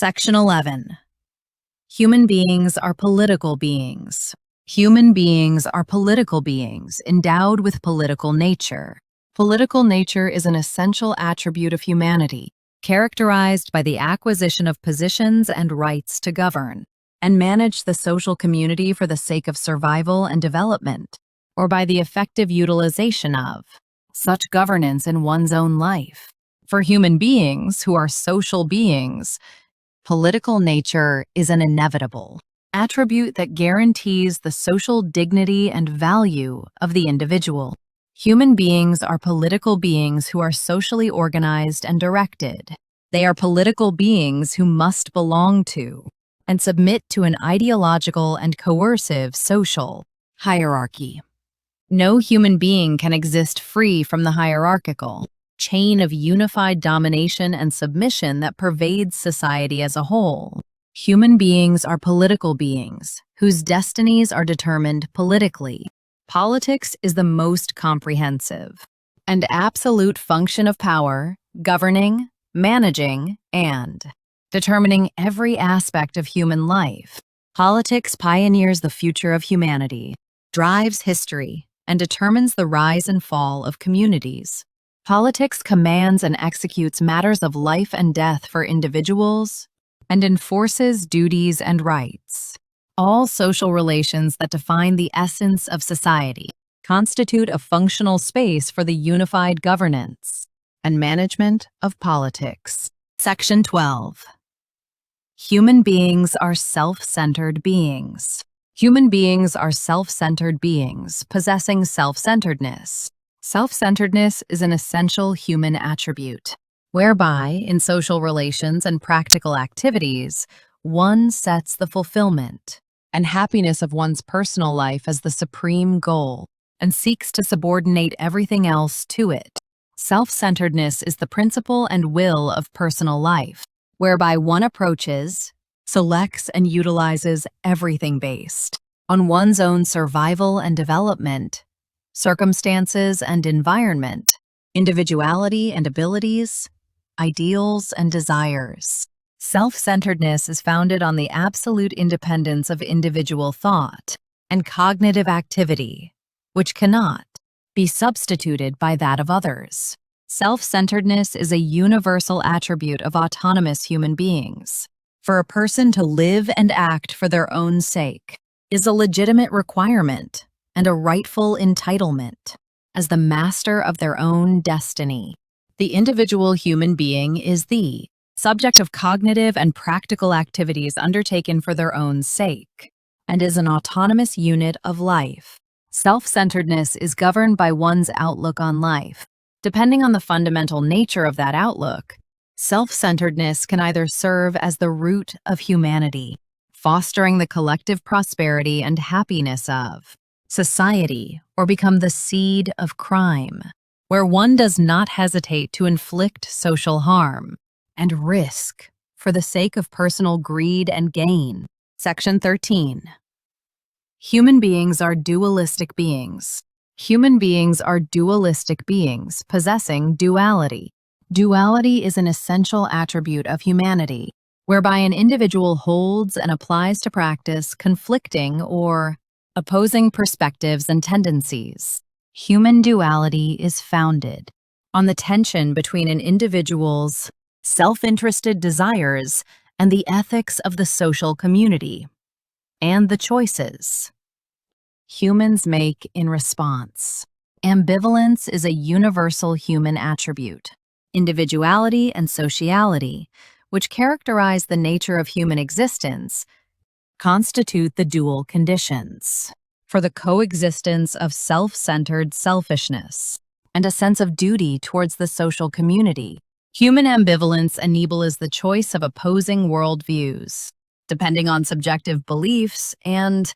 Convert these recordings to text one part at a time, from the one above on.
Section 11. Human beings are political beings. Human beings are political beings endowed with political nature. Political nature is an essential attribute of humanity, characterized by the acquisition of positions and rights to govern and manage the social community for the sake of survival and development, or by the effective utilization of such governance in one's own life. For human beings, who are social beings, political nature is an inevitable attribute that guarantees the social dignity and value of the individual. Human beings are political beings who are socially organized and directed. They are political beings who must belong to and submit to an ideological and coercive social hierarchy. No human being can exist free from the hierarchical chain of unified domination and submission that pervades society as a whole. Human beings are political beings whose destinies are determined politically. Politics is the most comprehensive and absolute function of power, governing, managing, and determining every aspect of human life. Politics pioneers the future of humanity, drives history, and determines the rise and fall of communities. Politics commands and executes matters of life and death for individuals and enforces duties and rights. All social relations that define the essence of society constitute a functional space for the unified governance and management of politics. Section 12. Human beings are self-centered beings. Human beings are self-centered beings possessing self-centeredness. Self-centeredness is an essential human attribute, whereby, in social relations and practical activities, one sets the fulfillment and happiness of one's personal life as the supreme goal and seeks to subordinate everything else to it. Self-centeredness is the principle and will of personal life, whereby one approaches, selects, and utilizes everything based on one's own survival and development, circumstances and environment, individuality and abilities, ideals and desires. Self-centeredness is founded on the absolute independence of individual thought and cognitive activity, which cannot be substituted by that of others. Self-centeredness is a universal attribute of autonomous human beings. For a person to live and act for their own sake is a legitimate requirement and a rightful entitlement as the master of their own destiny. The individual human being is the subject of cognitive and practical activities undertaken for their own sake and is an autonomous unit of life. Self-centeredness is governed by one's outlook on life. Depending on the fundamental nature of that outlook, self-centeredness can either serve as the root of humanity, fostering the collective prosperity and happiness of society, or become the seed of crime, where one does not hesitate to inflict social harm and risk for the sake of personal greed and gain. Section 13. Human beings are dualistic beings. Human beings are dualistic beings possessing duality. Duality is an essential attribute of humanity, whereby an individual holds and applies to practice conflicting or opposing perspectives and tendencies. Human duality is founded on the tension between an individual's self-interested desires and the ethics of the social community, and the choices humans make in response. Ambivalence is a universal human attribute. Individuality and sociality, which characterize the nature of human existence, constitute the dual conditions for the coexistence of self-centered selfishness and a sense of duty towards the social community. Human ambivalence enables the choice of opposing worldviews, depending on subjective beliefs and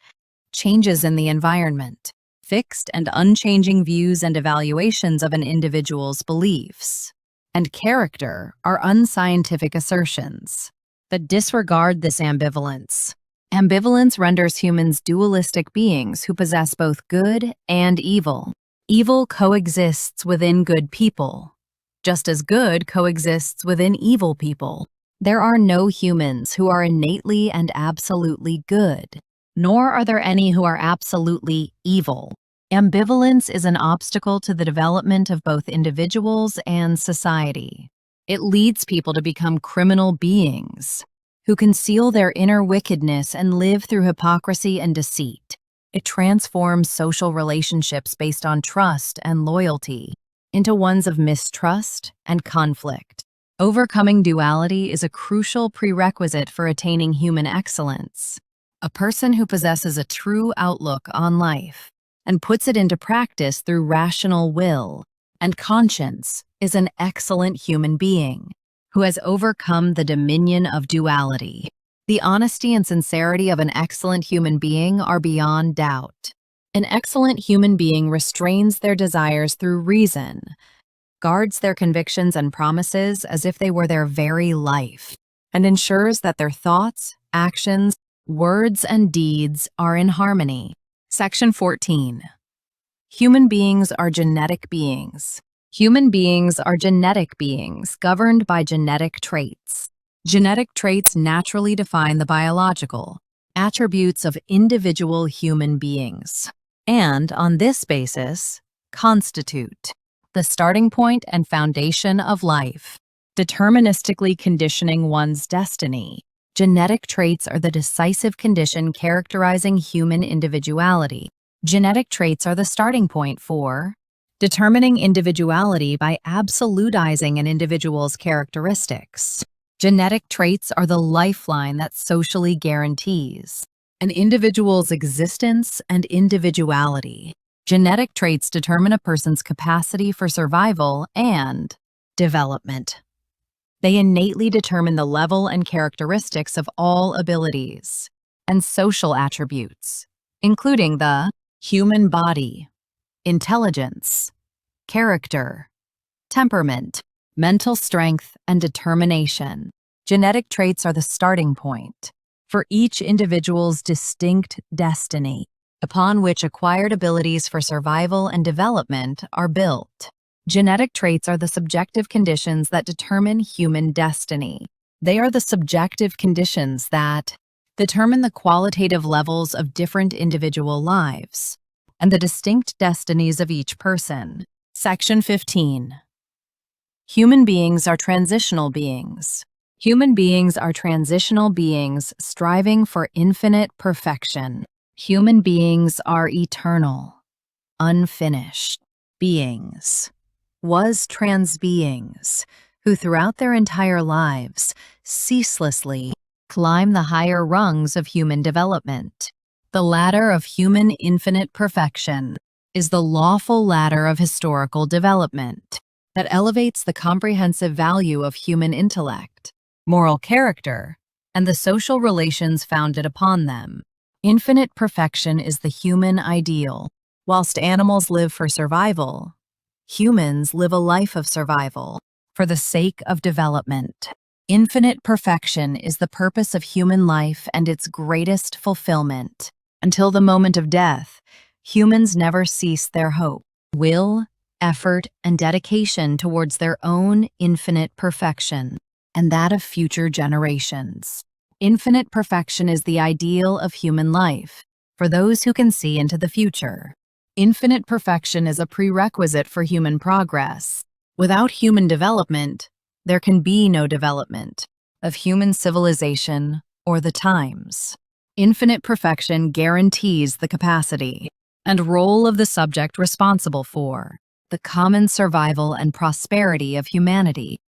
changes in the environment. Fixed and unchanging views and evaluations of an individual's beliefs and character are unscientific assertions that disregard this ambivalence. Ambivalence renders humans dualistic beings who possess both good and evil. Evil coexists within good people, just as good coexists within evil people. There are no humans who are innately and absolutely good, nor are there any who are absolutely evil. Ambivalence is an obstacle to the development of both individuals and society. It leads people to become criminal beings who conceal their inner wickedness and live through hypocrisy and deceit. It transforms social relationships based on trust and loyalty into ones of mistrust and conflict. Overcoming duality is a crucial prerequisite for attaining human excellence. A person who possesses a true outlook on life and puts it into practice through rational will and conscience is an excellent human being who has overcome the dominion of duality. The honesty and sincerity of an excellent human being are beyond doubt. An excellent human being restrains their desires through reason, guards their convictions and promises as if they were their very life, and ensures that their thoughts, actions, words, and deeds are in harmony. Section 14. Human beings are genetic beings. Human beings are genetic beings governed by genetic traits. Genetic traits naturally define the biological attributes of individual human beings, and on this basis, constitute the starting point and foundation of life, deterministically conditioning one's destiny. Genetic traits are the decisive condition characterizing human individuality. Genetic traits are the starting point for determining individuality by absolutizing an individual's characteristics. Genetic traits are the lifeline that socially guarantees an individual's existence and individuality. Genetic traits determine a person's capacity for survival and development. They innately determine the level and characteristics of all abilities and social attributes, including the human body, intelligence, character, temperament, mental strength, and determination. Genetic traits are the starting point for each individual's distinct destiny, upon which acquired abilities for survival and development are built. Genetic traits are the subjective conditions that determine human destiny. They are the subjective conditions that determine the qualitative levels of different individual lives and the distinct destinies of each person. Section 15. Human beings are transitional beings. Human beings are transitional beings striving for infinite perfection. Human beings are eternal, unfinished beings. Was trans beings who throughout their entire lives ceaselessly climb the higher rungs of human development. The ladder of human infinite perfection is the lawful ladder of historical development that elevates the comprehensive value of human intellect, moral character, and the social relations founded upon them. Infinite perfection is the human ideal. Whilst animals live for survival, humans live a life of survival for the sake of development. Infinite perfection is the purpose of human life and its greatest fulfillment. Until the moment of death, humans never cease their hope, will, effort, and dedication towards their own infinite perfection and that of future generations. Infinite perfection is the ideal of human life for those who can see into the future. Infinite perfection is a prerequisite for human progress. Without human development, there can be no development of human civilization or the times. Infinite perfection guarantees the capacity and role of the subject responsible for the common survival and prosperity of humanity.